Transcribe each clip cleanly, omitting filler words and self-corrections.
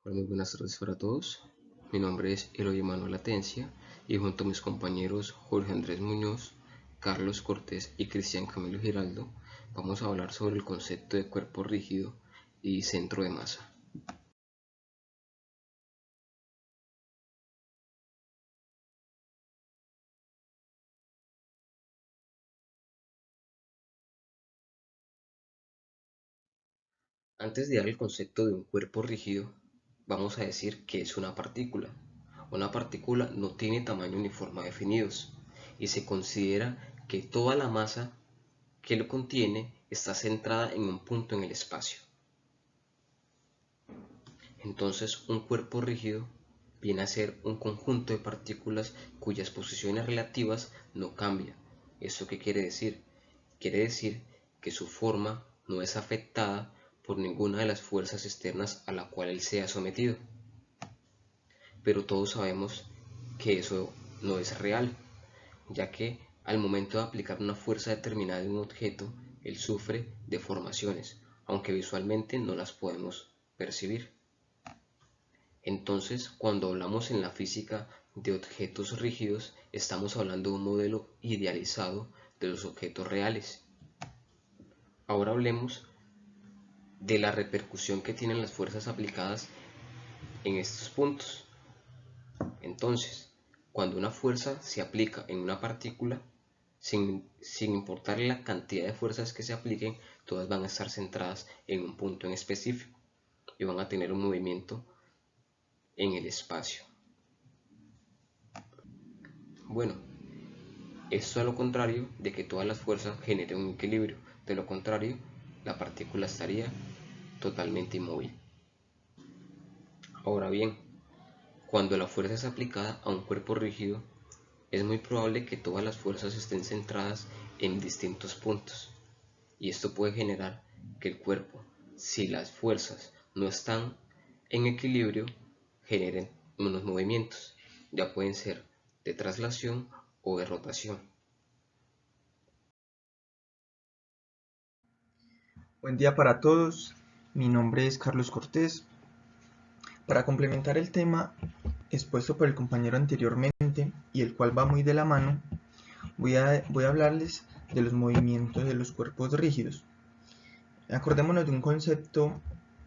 Hola, muy buenas tardes para todos. Mi nombre es Eloy Manuel Atencia y junto a mis compañeros Jorge Andrés Muñoz, Carlos Cortés y Cristian Camilo Giraldo vamos a hablar sobre el concepto de cuerpo rígido y centro de masa. Antes de dar el concepto de un cuerpo rígido, vamos a decir que es una partícula. Una partícula no tiene tamaño ni forma definidos y se considera que toda la masa que lo contiene está centrada en un punto en el espacio. Entonces, un cuerpo rígido viene a ser un conjunto de partículas cuyas posiciones relativas no cambian. ¿Eso qué quiere decir? Quiere decir que su forma no es afectada por ninguna de las fuerzas externas a la cual él sea sometido. Pero todos sabemos que eso no es real, ya que al momento de aplicar una fuerza determinada en un objeto, él sufre deformaciones, aunque visualmente no las podemos percibir. Entonces, cuando hablamos en la física de objetos rígidos, estamos hablando de un modelo idealizado de los objetos reales. Ahora hablemos de la repercusión que tienen las fuerzas aplicadas en estos puntos. Entonces, cuando una fuerza se aplica en una partícula, sin importar la cantidad de fuerzas que se apliquen, todas van a estar centradas en un punto en específico y van a tener un movimiento en el espacio. Bueno, esto a lo contrario de que todas las fuerzas generen un equilibrio, de lo contrario, la partícula estaría totalmente inmóvil. Ahora bien, cuando la fuerza es aplicada a un cuerpo rígido, es muy probable que todas las fuerzas estén centradas en distintos puntos, y esto puede generar que el cuerpo, si las fuerzas no están en equilibrio, generen unos movimientos, ya pueden ser de traslación o de rotación. Buen día para todos, mi nombre es Carlos Cortés. Para complementar el tema expuesto por el compañero anteriormente y el cual va muy de la mano, voy a hablarles de los movimientos de los cuerpos rígidos. Acordémonos de un concepto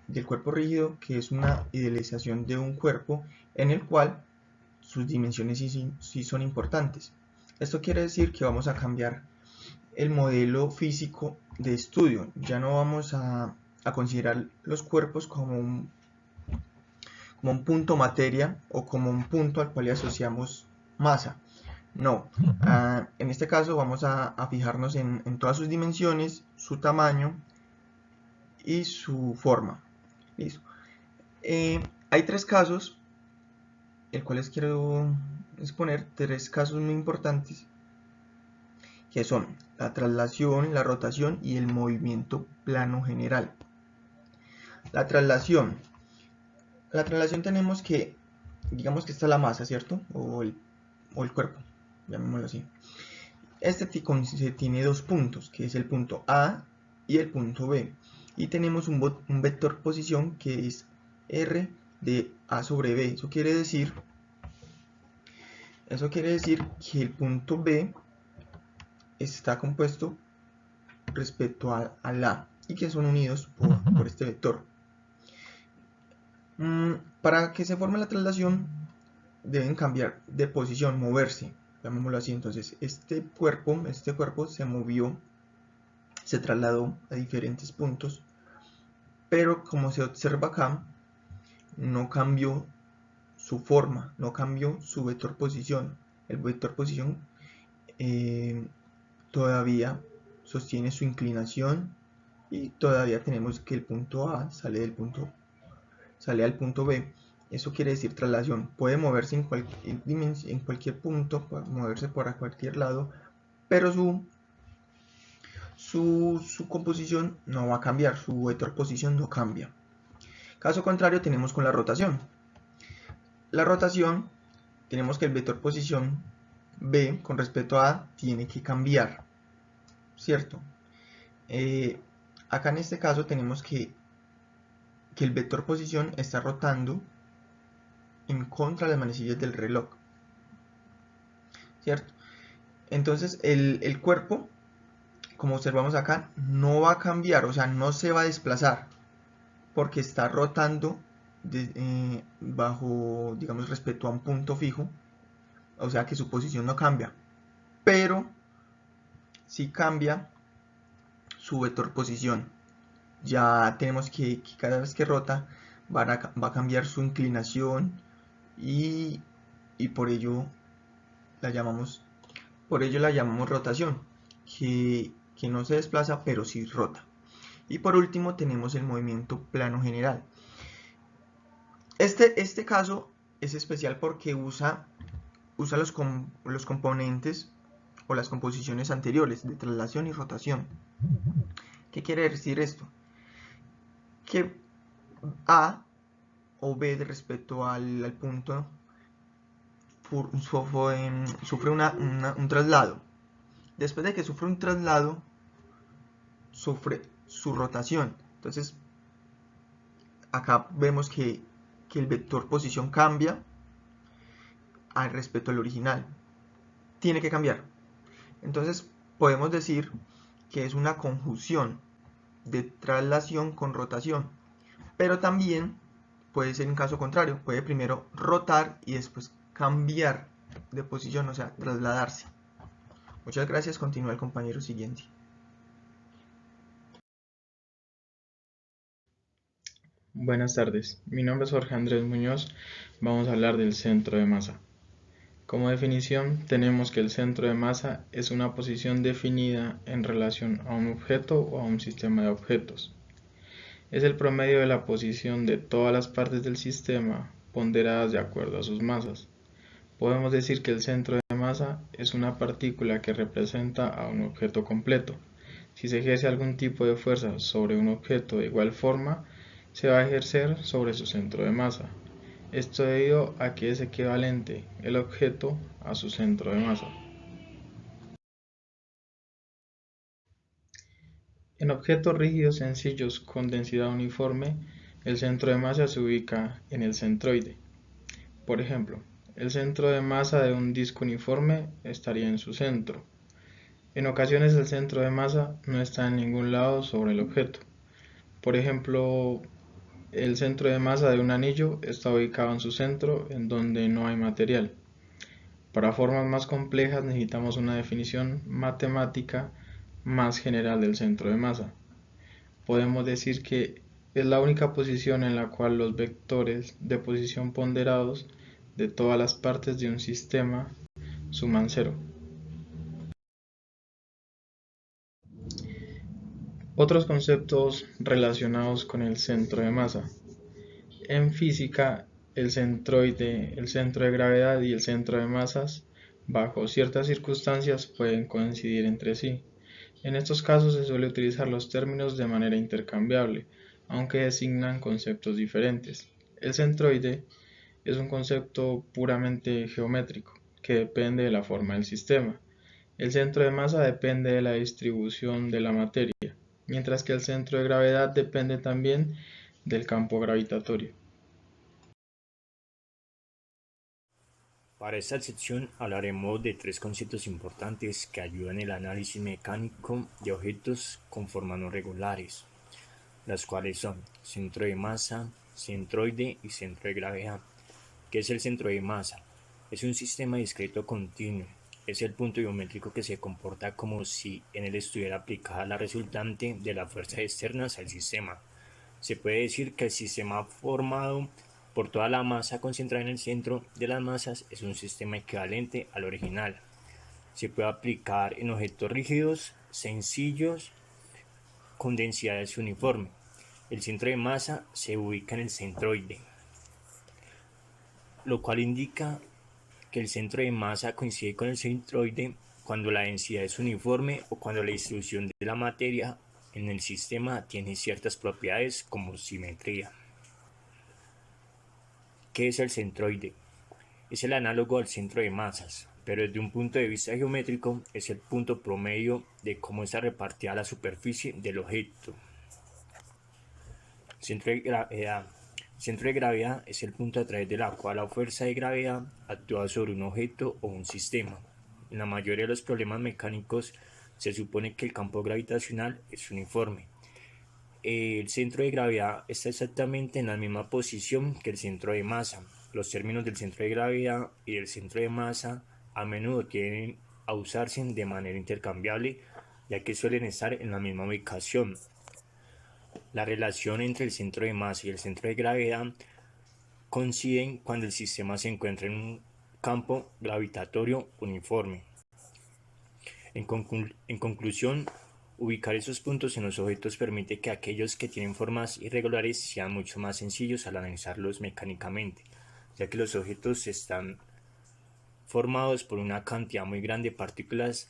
del cuerpo rígido que es una idealización de un cuerpo en el cual sus dimensiones sí son importantes. Esto quiere decir que vamos a cambiar el modelo físico de estudio. Ya no vamos a considerar los cuerpos como un punto materia o como un punto al cual le asociamos masa. No, en este caso vamos a fijarnos en todas sus dimensiones, su tamaño y su forma. ¿Listo? Hay tres casos, el cual les quiero exponer, tres casos muy importantes, que son la traslación, la rotación y el movimiento plano general. La traslación tenemos que, digamos que esta es la masa, ¿cierto? O el cuerpo, llamémoslo así. Este tiene dos puntos, que es el punto A y el punto B. Y tenemos un vector posición que es R de A sobre B. Eso quiere decir que el punto B está compuesto respecto al A y que son unidos por este vector. Para que se forme la traslación deben cambiar de posición, moverse, llamémoslo así. Entonces este cuerpo se movió, se trasladó a diferentes puntos, pero como se observa acá, no cambió su forma, no cambió su vector posición. El vector posición todavía sostiene su inclinación y todavía tenemos que el punto A sale al punto B. Eso quiere decir traslación. Puede moverse en cualquier punto, puede moverse por cualquier lado, pero su composición no va a cambiar, su vector posición no cambia. Caso contrario tenemos con la rotación. La rotación, tenemos que el vector posición B con respecto a A tiene que cambiar, ¿cierto? Acá en este caso tenemos que que el vector posición está rotando en contra de las manecillas del reloj, ¿cierto? Entonces el cuerpo, como observamos acá, no va a cambiar, o sea, no se va a desplazar, porque está rotando bajo, digamos, respecto a un punto fijo, o sea que su posición no cambia, pero sí cambia su vector posición. Ya tenemos que cada vez que rota va a cambiar su inclinación y, por ello la llamamos rotación, que no se desplaza pero sí rota. Y por último tenemos el movimiento plano general. Este caso es especial porque usa los componentes o las composiciones anteriores de traslación y rotación. ¿Qué quiere decir esto? Que A o B respecto al punto sufre un traslado. Después de que sufre un traslado, sufre su rotación. Entonces, acá vemos que el vector posición cambia al respecto al original. Tiene que cambiar. Entonces, podemos decir que es una conjunción de traslación con rotación. Pero también puede ser en caso contrario. Puede primero rotar y después cambiar de posición, o sea, trasladarse. Muchas gracias. Continúa el compañero siguiente. Buenas tardes, mi nombre es Jorge Andrés Muñoz. Vamos a hablar del centro de masa. Como definición, tenemos que el centro de masa es una posición definida en relación a un objeto o a un sistema de objetos. Es el promedio de la posición de todas las partes del sistema ponderadas de acuerdo a sus masas. Podemos decir que el centro de masa es una partícula que representa a un objeto completo. Si se ejerce algún tipo de fuerza sobre un objeto de igual forma, se va a ejercer sobre su centro de masa. Esto debido a que es equivalente el objeto a su centro de masa. En objetos rígidos sencillos con densidad uniforme, el centro de masa se ubica en el centroide. Por ejemplo, el centro de masa de un disco uniforme estaría en su centro. En ocasiones el centro de masa no está en ningún lado sobre el objeto. Por ejemplo, el centro de masa de un anillo está ubicado en su centro en donde no hay material. Para formas más complejas necesitamos una definición matemática más general del centro de masa. Podemos decir que es la única posición en la cual los vectores de posición ponderados de todas las partes de un sistema suman cero. Otros conceptos relacionados con el centro de masa. En física, el centroide, el centro de gravedad y el centro de masas, bajo ciertas circunstancias, pueden coincidir entre sí. En estos casos se suele utilizar los términos de manera intercambiable, aunque designan conceptos diferentes. El centroide es un concepto puramente geométrico, que depende de la forma del sistema. El centro de masa depende de la distribución de la materia, mientras que el centro de gravedad depende también del campo gravitatorio. Para esta sección hablaremos de tres conceptos importantes que ayudan en el análisis mecánico de objetos con formas no regulares, las cuales son centro de masa, centroide y centro de gravedad. ¿Qué es el centro de masa? Es un sistema discreto continuo. Es el punto geométrico que se comporta como si en él estuviera aplicada la resultante de las fuerzas externas al sistema. Se puede decir que el sistema formado por toda la masa concentrada en el centro de las masas es un sistema equivalente al original. Se puede aplicar en objetos rígidos, sencillos, con densidades uniformes. El centro de masa se ubica en el centroide, lo cual indica que el centro de masa coincide con el centroide cuando la densidad es uniforme o cuando la distribución de la materia en el sistema tiene ciertas propiedades como simetría. ¿Qué es el centroide? Es el análogo al centro de masas, pero desde un punto de vista geométrico es el punto promedio de cómo está repartida la superficie del objeto. Centro de gravedad. Centro de gravedad es el punto a través del cual la fuerza de gravedad actúa sobre un objeto o un sistema. En la mayoría de los problemas mecánicos se supone que el campo gravitacional es uniforme. El centro de gravedad está exactamente en la misma posición que el centro de masa. Los términos del centro de gravedad y del centro de masa a menudo tienden a usarse de manera intercambiable, ya que suelen estar en la misma ubicación. La relación entre el centro de masa y el centro de gravedad coinciden cuando el sistema se encuentra en un campo gravitatorio uniforme. En conclusión, ubicar esos puntos en los objetos permite que aquellos que tienen formas irregulares sean mucho más sencillos al analizarlos mecánicamente, ya que los objetos están formados por una cantidad muy grande de partículas.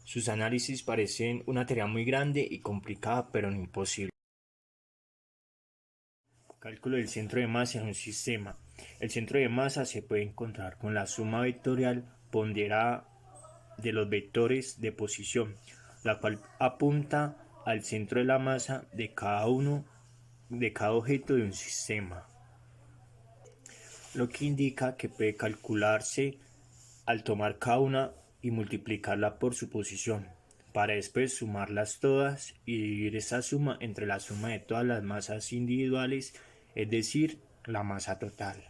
Sus análisis parecen una tarea muy grande y complicada, pero no imposible. Cálculo del centro de masa en un sistema. El centro de masa se puede encontrar con la suma vectorial ponderada de los vectores de posición, la cual apunta al centro de la masa de cada objeto de un sistema, lo que indica que puede calcularse al tomar cada una y multiplicarla por su posición, para después sumarlas todas y dividir esa suma entre la suma de todas las masas individuales, es decir, la masa total.